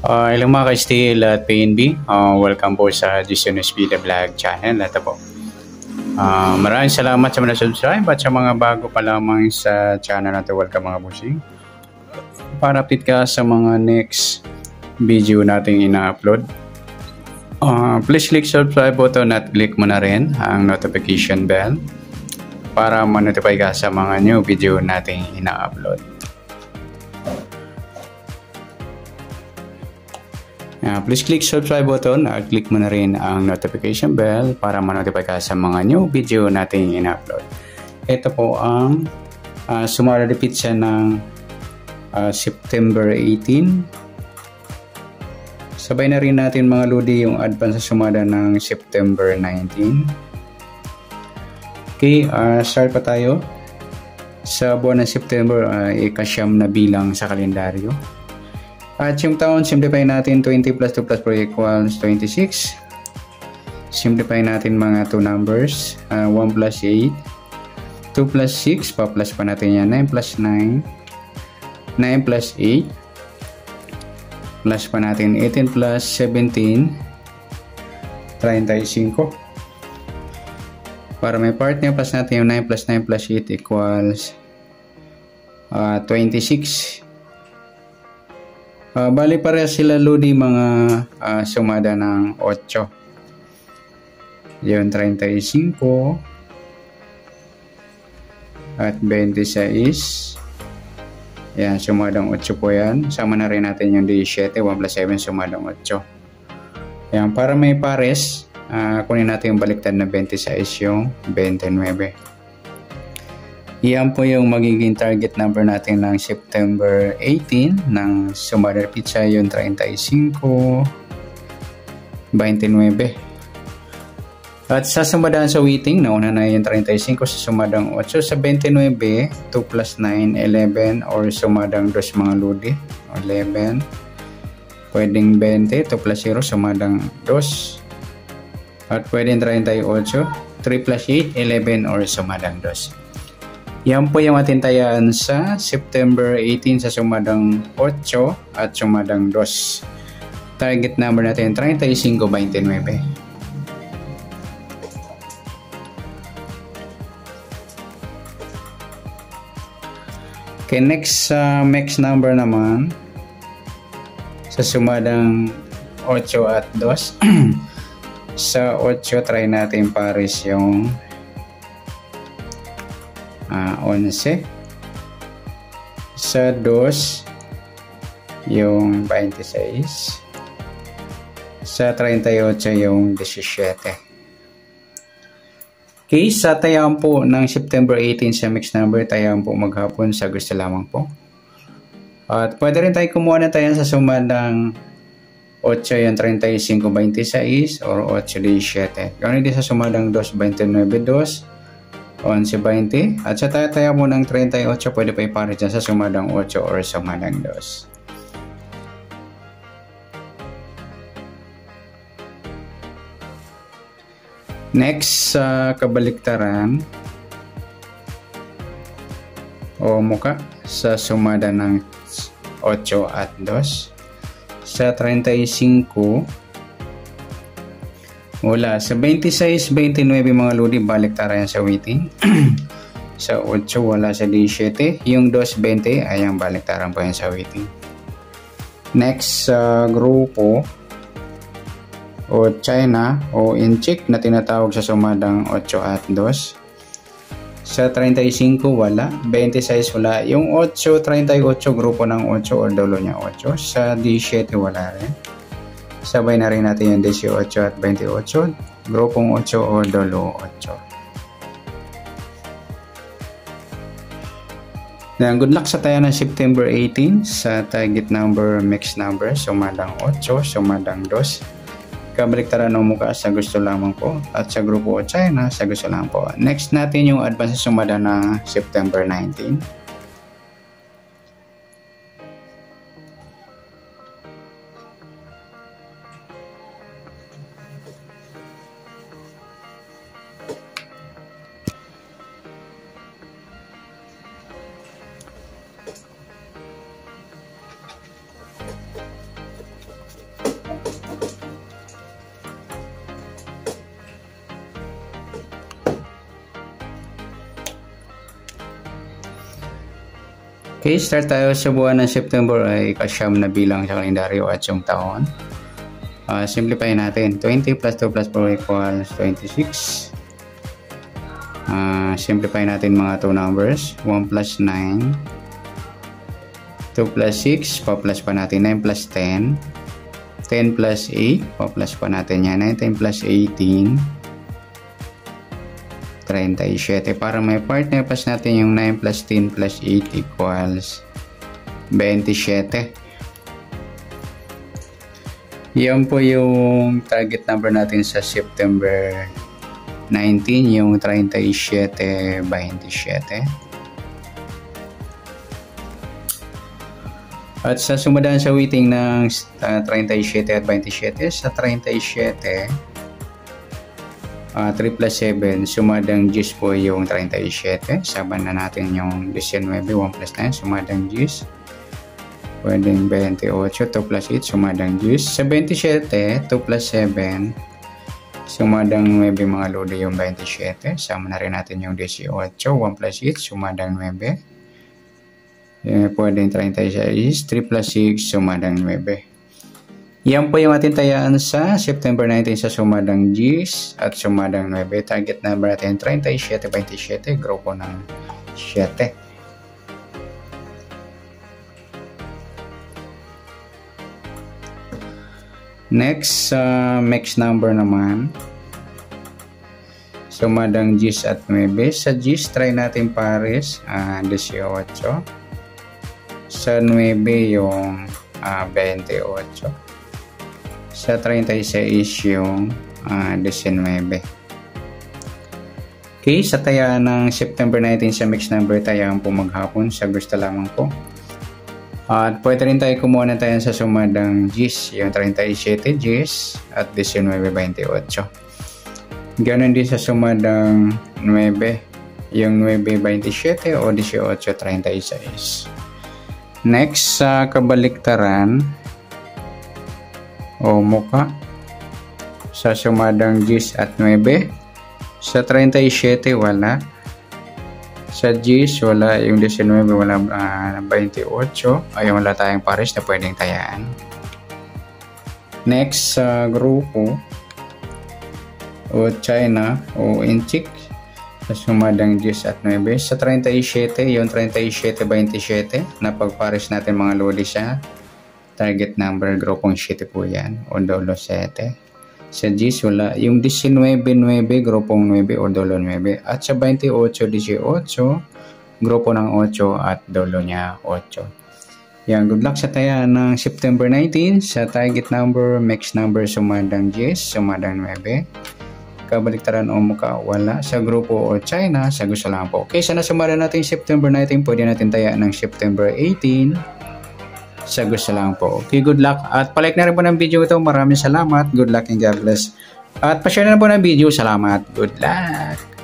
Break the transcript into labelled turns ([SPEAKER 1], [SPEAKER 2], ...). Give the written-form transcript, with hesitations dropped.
[SPEAKER 1] Hello mga ka-STL at PNB. Welcome po sa Jason SB The Vlog channel. Ito po. Maraming salamat sa mga subscribe at sa mga bago pa lamang sa channel na ito. Welcome mga busing. Para update ka sa mga next video nating ina-upload. Please click subscribe button at click mo na rin ang notification bell para ma-notify ka sa mga new video nating ina-upload. Please click subscribe button at click mo na rin ang notification bell para ma-notify ka sa mga new video nating ina-upload. Ito po ang sumara repeat siya ng September 18. Sabay na rin natin mga lodi yung advance sa sumada ng September 19. Okay, start pa tayo. Sa buwan ng September, ikasyam na bilang sa kalendaryo. At yung taon, simplify natin 20 plus 2 plus 4 equals 26. Simplify natin mga 2 numbers. 1 plus 8. 2 plus 6. Pa-plus pa natin yan. 9 plus 9. 9 plus 8. Plus pa natin 18 plus 17. 35. Para may part niya, plus natin yung 9 plus 9 plus 8 equals 26. Bali parehas sila lodi mga sumada ng 8. Yun, 35 at 26. Yan, sumadang 8 po yan. Sama na rin natin yung 17. 1 plus 7 sumadang 8. Yan, para may pares, kunin natin yung baliktad na 26 yung 29. Yan po yung magiging target number natin ng September 18 ng sumada pizza, yung 35, 29. At sa sumadaan sa waiting, nauna na yung 35 sa sumadang 8. Sa 29, 2 plus 9, 11, or sumadang 2 mga lodi, 11. Pwedeng 20, 2 plus 0, sumadang 2. At pwedeng 38, 3 plus 8, 11, or sumadang 2. Yan po yung atintayan sa September 18 sa sumadang 8 at sumadang 2. Target number natin 35-29. Okay, next number naman sa sumadang 8 at 2. Sa 8 try natin pares yung 11. Sa 2 yung 26. Sa 38 yung 17. Okay, sa tayaan po ng September 18 sa mixed number, tayaan po maghapon sa gusto lamang po. At pwede rin tayo kumuha na tayo sa sumadang 8 yung 35-26 or 8-17. Ganoon din sa sumadang 2-29-2. 11-20. At sa taya mo ng 38, pwede pa ipares dyan sa sumadang 8 or sumadang 2. Next, sa kabaliktaran o muka sa sumada ng 8 at 2. Sa 35, wala. Sa 26-29 mga lodi, baliktaran sa waiting. Sa 8 wala. Sa 17 yung 2-20 ayang baliktaran po yan sa waiting. Next sa grupo o China o inchik na tinatawag sa sumadang 8 at 2. Sa 35 wala. 26 wala. Yung 8-38 grupo ng 8 o dulo niya 8. Sa 17 wala rin. Sabay na rin natin yung 18 at 28. Grupong 8 o dolo 8. Then, good luck sa tayo ng September 18 sa target number, mixed number. Sumadang 8, sumadang 2. Kabaliktaran ng mukha sa gusto lamang po. At sa grupo China sa gusto lamang po. Next natin yung advance sa sumada ng September 19. Okay, start tayo sa buwan ng September ay kasyam na bilang sa kalendaryo at yung taon. Simplify natin. 20 plus 2 plus 4 equals 26. Simplify natin mga 2 numbers. 1 plus 9. 2 plus 6. Pa-plus pa natin. 9 plus 10. 10 plus 8. Pa-plus pa natin yan. 19 plus 18. 37. Para may partner, plus natin yung 9 plus 10 plus 8 equals 27. Yan po yung target number natin sa September 19, yung 37-27. At sa sumadaan sa weighting ng 37 at 27, sa 37, 3 plus 7, sumadang 10 po yung 37. Saban na natin yung 19, 1 plus 9, sumadang 10. Pwedeng 28, 2 plus 8, sumadang 10. Sa 27, 2 plus 7, sumadang 9 mga lodi yung 27. Sama na rin natin yung 18, 1 plus 8, sumadang 9. Pwedeng 36, 3 plus 6, sumadang 9. Yan po yung ating tayaan sa September 19 sa sumadang 10 at sumadang 9. Target number natin 37-27, grupo ng 7. Next, mix number naman. Sumadang 10 at 9. Sa 10, try natin pares, 18. Sa 9 yung 28. Sa 36 yung 19. Okay, sa tayaan ng September 19 sa mix number, tayaan po maghapon sa gusto lamang po. At pwede rin tayo kumuha na tayo sa sumadang 10, yung 37 10 at 19-28. Ganon din sa sumadang 9, yung 9-27 o 18-36. Next, sa kabaliktaran o muka, sa sumadang 10 at 9. Sa 37 wala. Sa 10 wala, yung 19 wala, 28 ay wala tayong pares na pwedeng tayaan. Next, sa grupo o China o Inchik, sa sumadang 10 at 9. Sa 37 yung 37-27 na pagpares natin mga lodi sa target number, grupong 7 po yan, o dolo 7. Sa 10 wala, yung 19-9, grupong 9 o dolo 9. At sa 28-18, grupo ng 8 at dolo niya 8. Yan, good luck sa tayaan ng September 19 sa target number, mix number, sumadang 10, sumadang 9. Kabaliktaran o muka, wala. Sa grupo o China, sa gusto lang po. Okay, sana sumara natin September 19, pwede natin tayaan ng September 18. Sa gusto lang po. Okay, good luck. At palike na rin po ng video ito. Maraming salamat. Good luck and God bless. At pa-share na po ng video. Salamat. Good luck.